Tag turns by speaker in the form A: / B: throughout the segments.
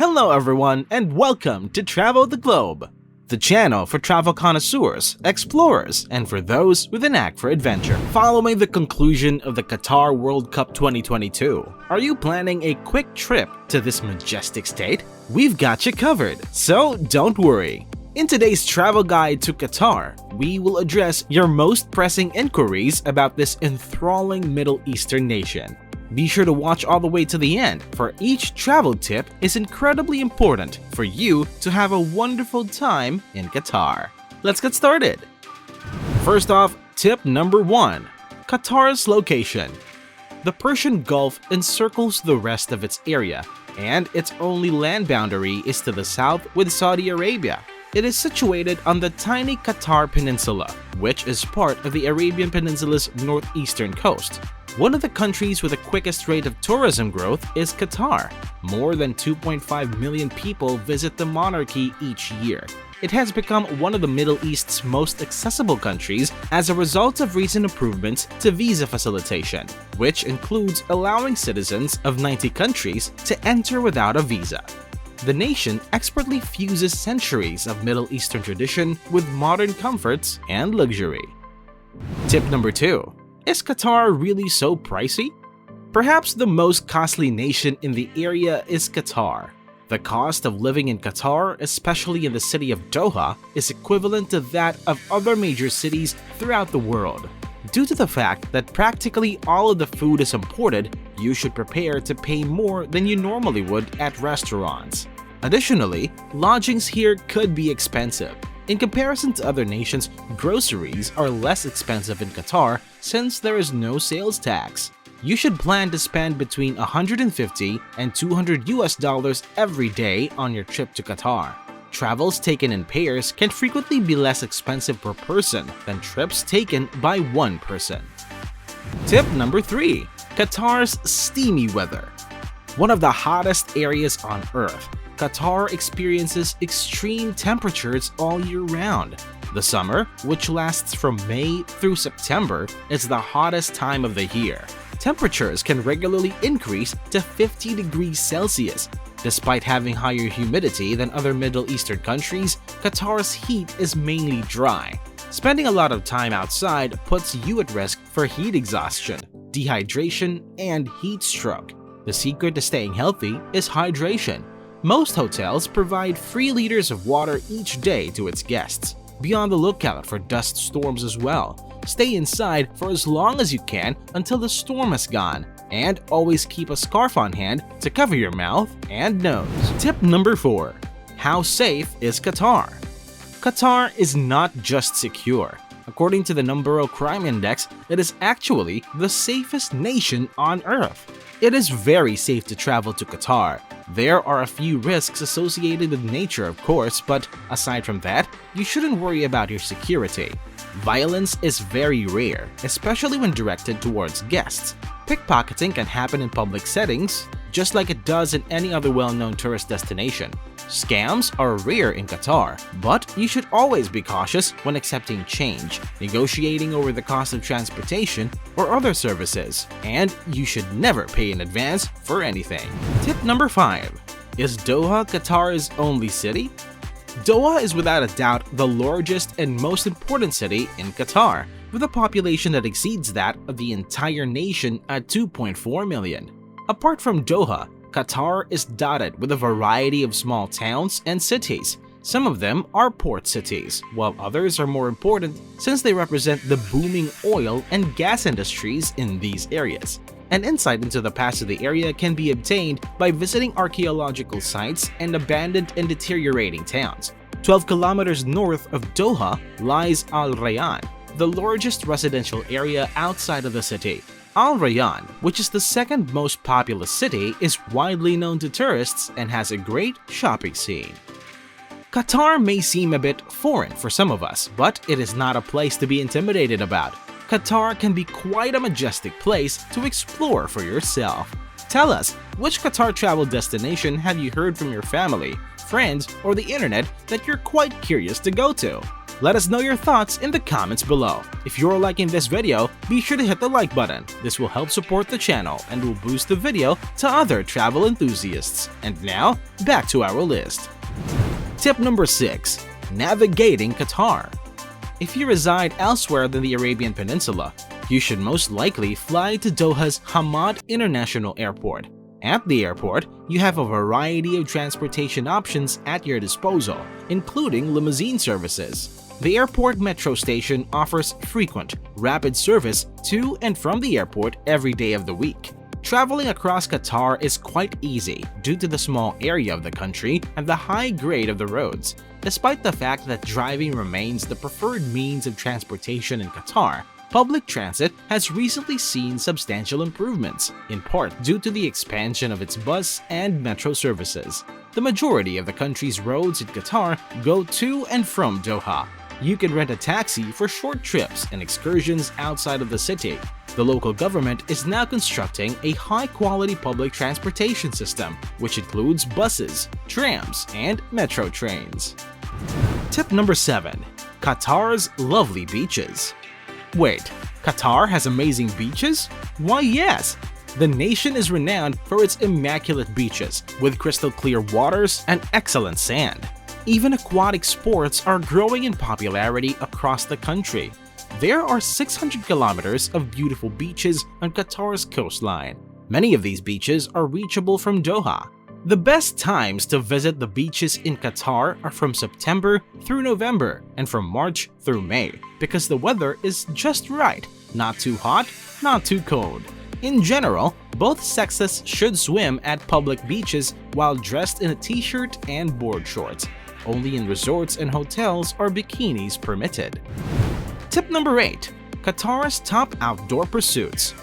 A: Hello everyone and welcome to Travel the Globe, the channel for travel connoisseurs, explorers, and for those with a knack for adventure. Following the conclusion of the Qatar World Cup 2022, are you planning a quick trip to this majestic state? We've got you covered, so don't worry. In today's travel guide to Qatar, we will address your most pressing inquiries about this enthralling Middle Eastern nation. Be sure to watch all the way to the end, for each travel tip is incredibly important for you to have a wonderful time in Qatar. Let's get started! First off, tip number 1. Qatar's location. The Persian Gulf encircles the rest of its area, and its only land boundary is to the south with Saudi Arabia. It is situated on the tiny Qatar Peninsula, which is part of the Arabian Peninsula's northeastern coast. One of the countries with the quickest rate of tourism growth is Qatar. More than 2.5 million people visit the monarchy each year. It has become one of the Middle East's most accessible countries as a result of recent improvements to visa facilitation, which includes allowing citizens of 90 countries to enter without a visa. The nation expertly fuses centuries of Middle Eastern tradition with modern comforts and luxury. Tip number 2. Is Qatar really so pricey? Perhaps the most costly nation in the area is Qatar. The cost of living in Qatar, especially in the city of Doha, is equivalent to that of other major cities throughout the world. Due to the fact that practically all of the food is imported, you should prepare to pay more than you normally would at restaurants. Additionally, lodgings here could be expensive. In comparison to other nations, groceries are less expensive in Qatar since there is no sales tax. You should plan to spend between $150 and $200 every day on your trip to Qatar. Travels taken in pairs can frequently be less expensive per person than trips taken by one person. Tip number 3. Qatar's steamy weather. One of the hottest areas on Earth, Qatar experiences extreme temperatures all year round. The summer, which lasts from May through September, is the hottest time of the year. Temperatures can regularly increase to 50 degrees Celsius. Despite having higher humidity than other Middle Eastern countries, Qatar's heat is mainly dry. Spending a lot of time outside puts you at risk for heat exhaustion, dehydration, and heat stroke. The secret to staying healthy is hydration. Most hotels provide free liters of water each day to its guests. Be on the lookout for dust storms as well. Stay inside for as long as you can until the storm is gone, and always keep a scarf on hand to cover your mouth and nose. Tip number 4. How safe is Qatar? Qatar is not just secure. According to the Numbero Crime Index, it is actually the safest nation on Earth. It is very safe to travel to Qatar. There are a few risks associated with nature, of course, but aside from that, you shouldn't worry about your security. Violence is very rare, especially when directed towards guests. Pickpocketing can happen in public settings, just like it does in any other well-known tourist destination. Scams are rare in Qatar, but you should always be cautious when accepting change, negotiating over the cost of transportation or other services, and you should never pay in advance for anything. Tip number 5. Is Doha Qatar's only city? Doha is without a doubt the largest and most important city in Qatar, with a population that exceeds that of the entire nation at 2.4 million. Apart from Doha, Qatar is dotted with a variety of small towns and cities. Some of them are port cities, while others are more important since they represent the booming oil and gas industries in these areas. An insight into the past of the area can be obtained by visiting archaeological sites and abandoned and deteriorating towns. 12 kilometers north of Doha lies Al Rayyan, the largest residential area outside of the city. Al Rayyan, which is the second most populous city, is widely known to tourists and has a great shopping scene. Qatar may seem a bit foreign for some of us, but it is not a place to be intimidated about. Qatar can be quite a majestic place to explore for yourself. Tell us, which Qatar travel destination have you heard from your family, friends, or the internet that you're quite curious to go to? Let us know your thoughts in the comments below. If you're liking this video, be sure to hit the like button. This will help support the channel and will boost the video to other travel enthusiasts. And now, back to our list. Tip number 6. Navigating Qatar. If you reside elsewhere than the Arabian Peninsula, you should most likely fly to Doha's Hamad International Airport. At the airport, you have a variety of transportation options at your disposal, including limousine services. The airport metro station offers frequent, rapid service to and from the airport every day of the week. Traveling across Qatar is quite easy due to the small area of the country and the high grade of the roads. Despite the fact that driving remains the preferred means of transportation in Qatar, public transit has recently seen substantial improvements, in part due to the expansion of its bus and metro services. The majority of the country's roads in Qatar go to and from Doha. You can rent a taxi for short trips and excursions outside of the city. The local government is now constructing a high-quality public transportation system, which includes buses, trams, and metro trains. Tip number 7. Qatar's lovely beaches. Wait, Qatar has amazing beaches? Why yes! The nation is renowned for its immaculate beaches, with crystal clear waters and excellent sand. Even aquatic sports are growing in popularity across the country. There are 600 kilometers of beautiful beaches on Qatar's coastline. Many of these beaches are reachable from Doha. The best times to visit the beaches in Qatar are from September through November and from March through May because the weather is just right, not too hot, not too cold. In general, both sexes should swim at public beaches while dressed in a t-shirt and board shorts. Only in resorts and hotels are bikinis permitted. Tip number 8. Qatar's top outdoor pursuits.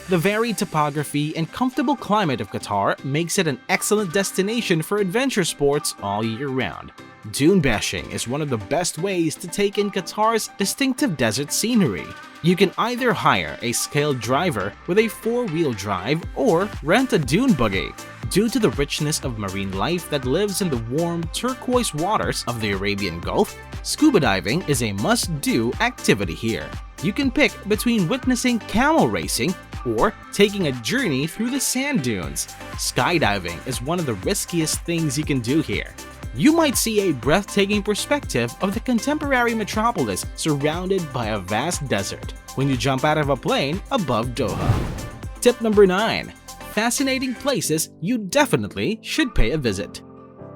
A: The varied topography and comfortable climate of Qatar makes it an excellent destination for adventure sports all year round. Dune bashing is one of the best ways to take in Qatar's distinctive desert scenery. You can either hire a skilled driver with a 4-wheel drive or rent a dune buggy. Due to the richness of marine life that lives in the warm turquoise waters of the Arabian Gulf, scuba diving is a must-do activity here. You can pick between witnessing camel racing or taking a journey through the sand dunes. Skydiving is one of the riskiest things you can do here. You might see a breathtaking perspective of the contemporary metropolis surrounded by a vast desert when you jump out of a plane above Doha. Tip number 9. Fascinating places you definitely should pay a visit.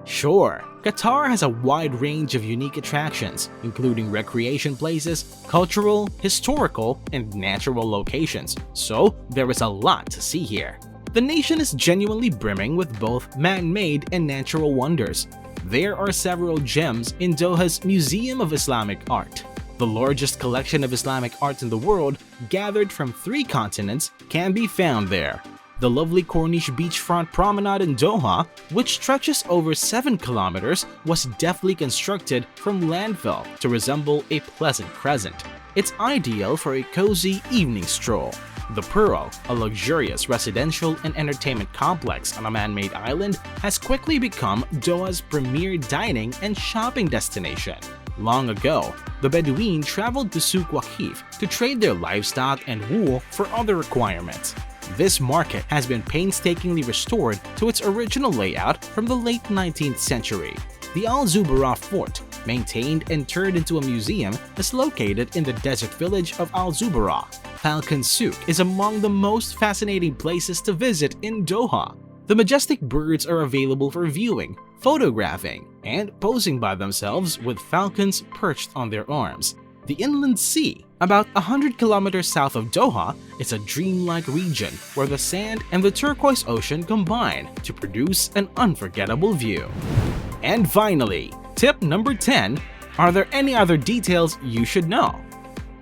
A: Sure, Qatar has a wide range of unique attractions, including recreation places, cultural, historical, and natural locations, so there is a lot to see here. The nation is genuinely brimming with both man-made and natural wonders. There are several gems in Doha's Museum of Islamic Art. The largest collection of Islamic art in the world, gathered from 3 continents, can be found there. The lovely Corniche beachfront promenade in Doha, which stretches over 7 kilometers, was deftly constructed from landfill to resemble a pleasant crescent. It's ideal for a cozy evening stroll. The Pearl, a luxurious residential and entertainment complex on a man-made island, has quickly become Doha's premier dining and shopping destination. Long ago, the Bedouin traveled to Souk Waqif to trade their livestock and wool for other requirements. This market has been painstakingly restored to its original layout from the late 19th century. The Al Zubarah Fort, maintained and turned into a museum, is located in the desert village of Al Zubarah. Falcon Souk is among the most fascinating places to visit in Doha. The majestic birds are available for viewing, photographing, and posing by themselves with falcons perched on their arms. The Inland Sea, about 100 kilometers south of Doha, is a dreamlike region where the sand and the turquoise ocean combine to produce an unforgettable view. And finally, tip number 10, are there any other details you should know?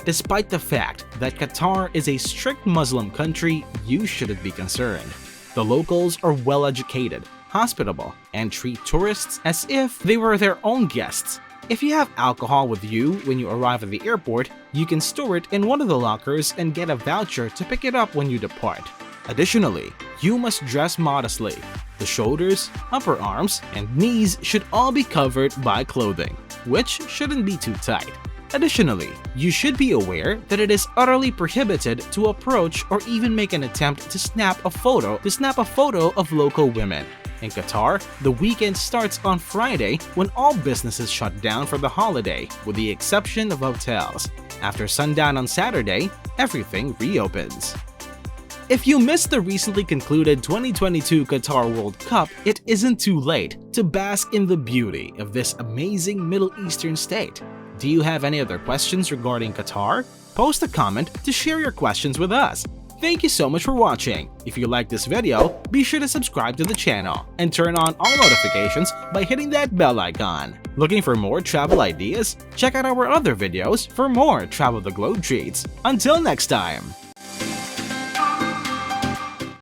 A: Despite the fact that Qatar is a strict Muslim country, you shouldn't be concerned. The locals are well-educated, hospitable, and treat tourists as if they were their own guests. If you have alcohol with you when you arrive at the airport, you can store it in one of the lockers and get a voucher to pick it up when you depart. Additionally, you must dress modestly. The shoulders, upper arms, and knees should all be covered by clothing, which shouldn't be too tight. Additionally, you should be aware that it is utterly prohibited to approach or even make an attempt to snap a photo of local women. In Qatar, the weekend starts on Friday when all businesses shut down for the holiday, with the exception of hotels. After sundown on Saturday, everything reopens. If you missed the recently concluded 2022 Qatar World Cup, it isn't too late to bask in the beauty of this amazing Middle Eastern state. Do you have any other questions regarding Qatar? Post a comment to share your questions with us. Thank you so much for watching. If you like this video, be sure to subscribe to the channel and turn on all notifications by hitting that bell icon. Looking for more travel ideas? Check out our other videos for more Travel the Globe treats. Until next time!